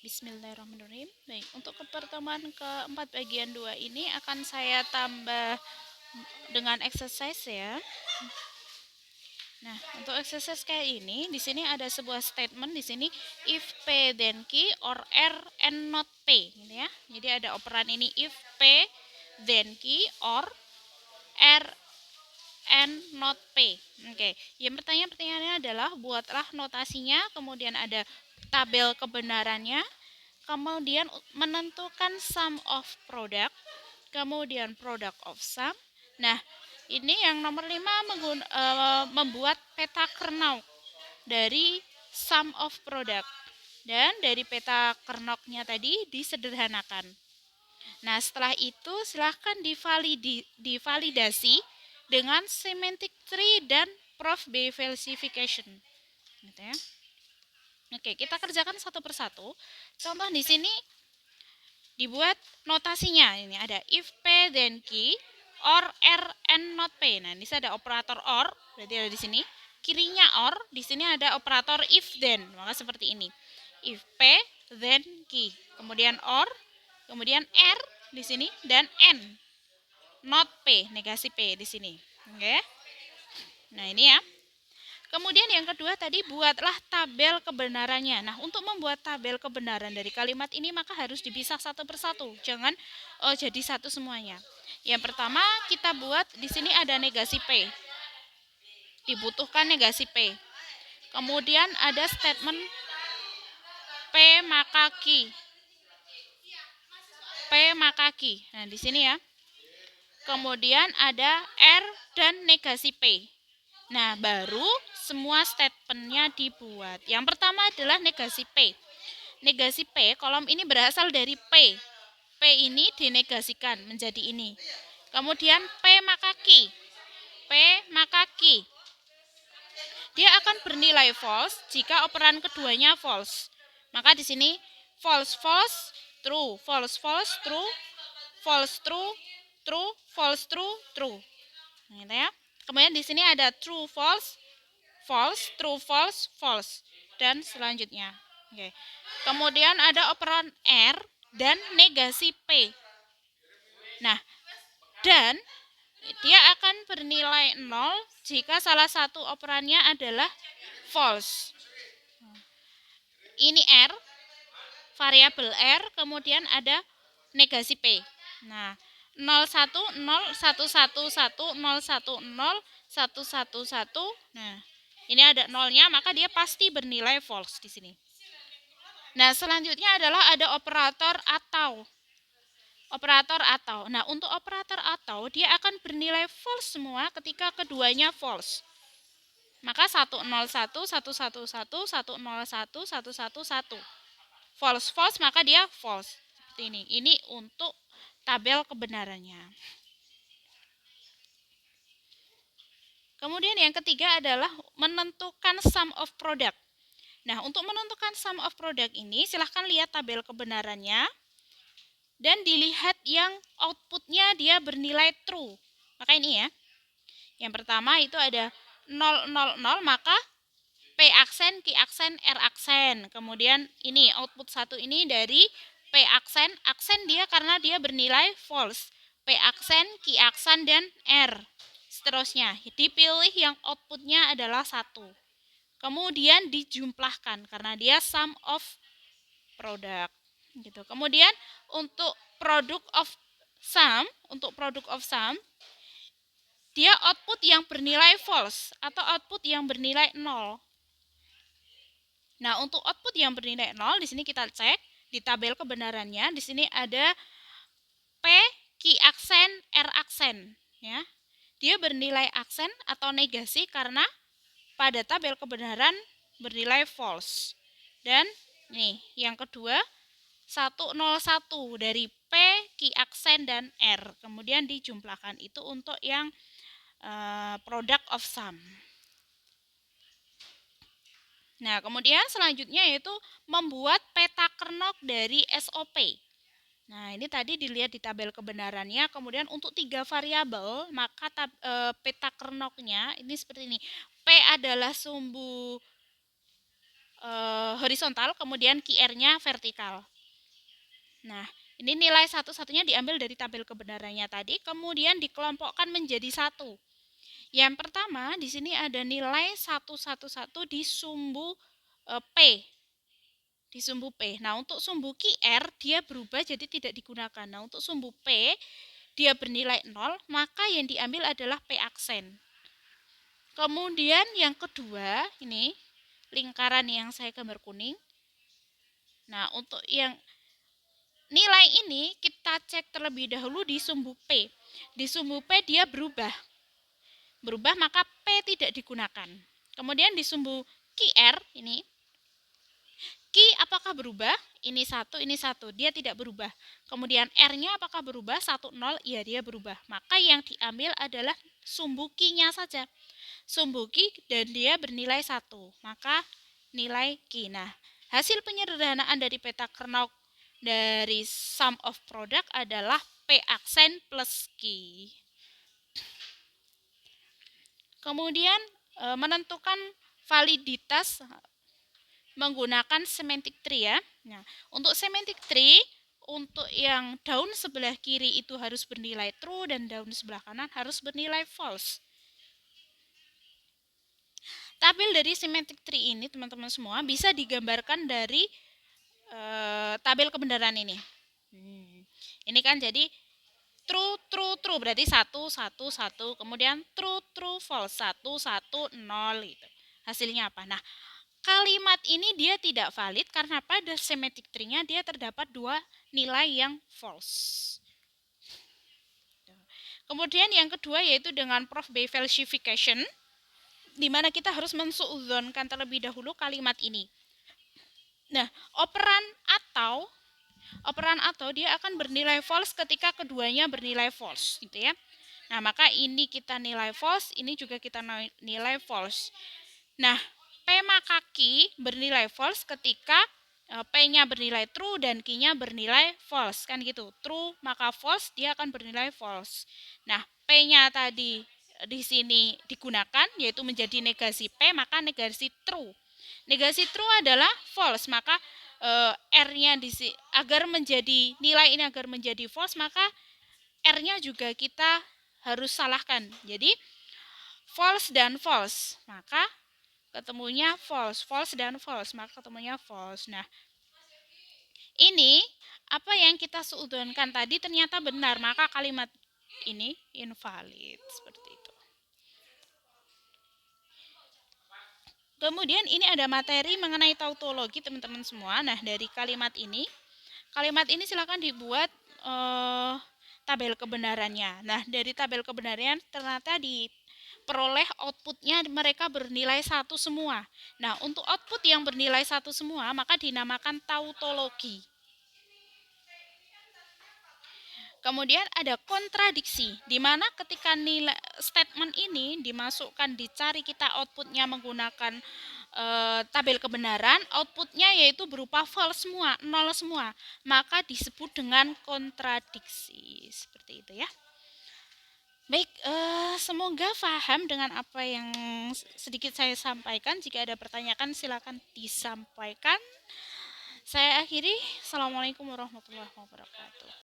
Bismillahirrahmanirrahim. Baik, untuk pertemuan keempat bagian 2 ini akan saya tambah dengan exercise ya. Nah, untuk exercise kayak ini, di sini ada sebuah statement di sini if P then Q or R and not P, gitu ya. Jadi ada operan ini if P then Q or R and not P. Oke. Yang pertanyaannya adalah buatlah notasinya, kemudian ada tabel kebenarannya, kemudian menentukan sum of product, kemudian product of sum. Nah, ini yang nomor 5 membuat peta Kernow dari sum of product. Dan dari peta Kernownya tadi disederhanakan. Nah, setelah itu silahkan divalidasi dengan semantic tree dan proof by falsification. Gitu ya. Oke, kita kerjakan satu persatu. Contoh di sini dibuat notasinya. Ini ada if P then Q or R and not P. Nah, ini ada operator or, berarti ada di sini. Kirinya or, di sini ada operator if then. Maka seperti ini. If P then Q. Kemudian or, kemudian R di sini dan N. Not P, negasi P di sini. Oke. Nah, ini ya. Kemudian yang kedua tadi buatlah tabel kebenarannya. Nah, untuk membuat tabel kebenaran dari kalimat ini maka harus dipisah satu persatu. Jangan jadi satu semuanya. Yang pertama kita buat di sini ada negasi P. Dibutuhkan negasi P. Kemudian ada statement P maka Q. P maka Q. Nah, di sini ya. Kemudian ada R dan negasi P. Nah, baru semua statementnya dibuat. Yang pertama adalah negasi P. Negasi P, kolom ini berasal dari P. P ini dinegasikan menjadi ini. Kemudian P maka Q. P maka Q. Dia akan bernilai false jika operan keduanya false. Maka di sini false, false, true, false, false, true, false, true, true, false, true, true. Nah, gitu ya. Kemudian di sini ada true, false, false, true, false, false, dan selanjutnya. Oke. Kemudian ada operan R dan negasi P. Nah, dan dia akan bernilai 0 jika salah satu operannya adalah false. Ini R, variabel R, kemudian ada negasi P. Nah, 0 1 0 1 1 1 0 1 0 1 1 1. Nah, ini ada nolnya, maka dia pasti bernilai false di sini. Nah, selanjutnya adalah ada operator atau. Operator atau. Nah, untuk operator atau dia akan bernilai false semua ketika keduanya false. Maka 101 111 101 111. False false maka dia false. Seperti ini. Ini untuk tabel kebenarannya. Kemudian yang ketiga adalah menentukan sum of product. Nah, untuk menentukan sum of product ini, silahkan lihat tabel kebenarannya. Dan dilihat yang outputnya dia bernilai true. Maka ini ya. Yang pertama itu ada 0, 0, 0, maka P aksen, Q aksen, R aksen. Kemudian ini output satu ini dari P aksen. Aksen dia karena dia bernilai false. P aksen, Q aksen, dan R. Seterusnya, dipilih yang outputnya adalah 1. Kemudian dijumlahkan karena dia sum of product. Gitu. Kemudian untuk product of sum, dia output yang bernilai false atau output yang bernilai 0. Nah, untuk output yang bernilai 0 di sini kita cek di tabel kebenarannya. Di sini ada P, Q aksen, R aksen, ya. Dia bernilai aksen atau negasi karena pada tabel kebenaran bernilai false. Dan nih, yang kedua 101 dari P, Q aksen, dan R. Kemudian dijumlahkan itu untuk yang product of sum. Nah, kemudian selanjutnya yaitu membuat peta Kernow dari SOP. Nah, ini tadi dilihat di tabel kebenarannya. Kemudian untuk 3 variabel, maka peta Kernow-nya ini seperti ini. P adalah sumbu horizontal, kemudian QR-nya vertikal. Nah, ini nilai satu-satunya diambil dari tabel kebenarannya tadi, kemudian dikelompokkan menjadi satu. Yang pertama, di sini ada nilai 111 di sumbu P. Di sumbu P. Nah, untuk sumbu QR dia berubah jadi tidak digunakan. Nah, untuk sumbu P dia bernilai 0, maka yang diambil adalah P aksen. Kemudian yang kedua, ini lingkaran yang saya gambar kuning. Nah, untuk yang nilai ini kita cek terlebih dahulu di sumbu P. Di sumbu P dia berubah. Berubah maka P tidak digunakan. Kemudian di sumbu QR ini, Q apakah berubah? Ini satu, dia tidak berubah. Kemudian R-nya apakah berubah? 1, 0, iya dia berubah. Maka yang diambil adalah sumbu Q-nya saja. Sumbu Q dan dia bernilai 1. Maka nilai Q. Nah, hasil penyederhanaan dari peta Kernock dari sum of product adalah P aksen plus Q. Kemudian menentukan validitas menggunakan semantic tree ya. Nah, untuk semantic tree, untuk yang daun sebelah kiri itu harus bernilai true dan daun sebelah kanan harus bernilai false. Tabel dari semantic tree ini teman-teman semua bisa digambarkan dari tabel kebenaran ini. Ini kan jadi true, true, true berarti 1, 1, 1. Kemudian true, true, false 1, 1, 0 gitu. Hasilnya apa? Nah, kalimat ini dia tidak valid karena pada semantic tree-nya dia terdapat dua nilai yang false. Kemudian yang kedua yaitu dengan proof by falsification, di mana kita harus mensuudzonkan terlebih dahulu kalimat ini. Nah, operan atau dia akan bernilai false ketika keduanya bernilai false, gitu ya. Nah, maka ini kita nilai false, ini juga kita nilai false. Nah, P maka Q bernilai false ketika P-nya bernilai true dan Q-nya bernilai false, kan gitu. True maka false, dia akan bernilai false. Nah, P-nya tadi di sini digunakan yaitu menjadi negasi P, maka negasi true. Negasi true adalah false, maka R-nya agar menjadi nilai ini agar menjadi false, maka R-nya juga kita harus salahkan. Jadi false dan false, maka ketemunya false, false dan false, maka ketemunya false. Nah, ini apa yang kita suudonkan tadi ternyata benar, maka kalimat ini invalid, seperti itu. Kemudian ini ada materi mengenai tautologi teman-teman semua. Nah, dari kalimat ini silakan dibuat tabel kebenarannya. Nah, dari tabel kebenarannya ternyata diperoleh outputnya mereka bernilai 1 semua. Nah, untuk output yang bernilai 1 semua maka dinamakan tautologi. Kemudian ada kontradiksi, di mana ketika nilai statement ini dimasukkan, dicari kita outputnya menggunakan tabel kebenaran, outputnya yaitu berupa false semua, 0 semua, maka disebut dengan kontradiksi. Seperti itu ya. Baik, semoga paham dengan apa yang sedikit saya sampaikan. Jika ada pertanyaan silakan disampaikan. Saya akhiri. Assalamualaikum warahmatullahi wabarakatuh.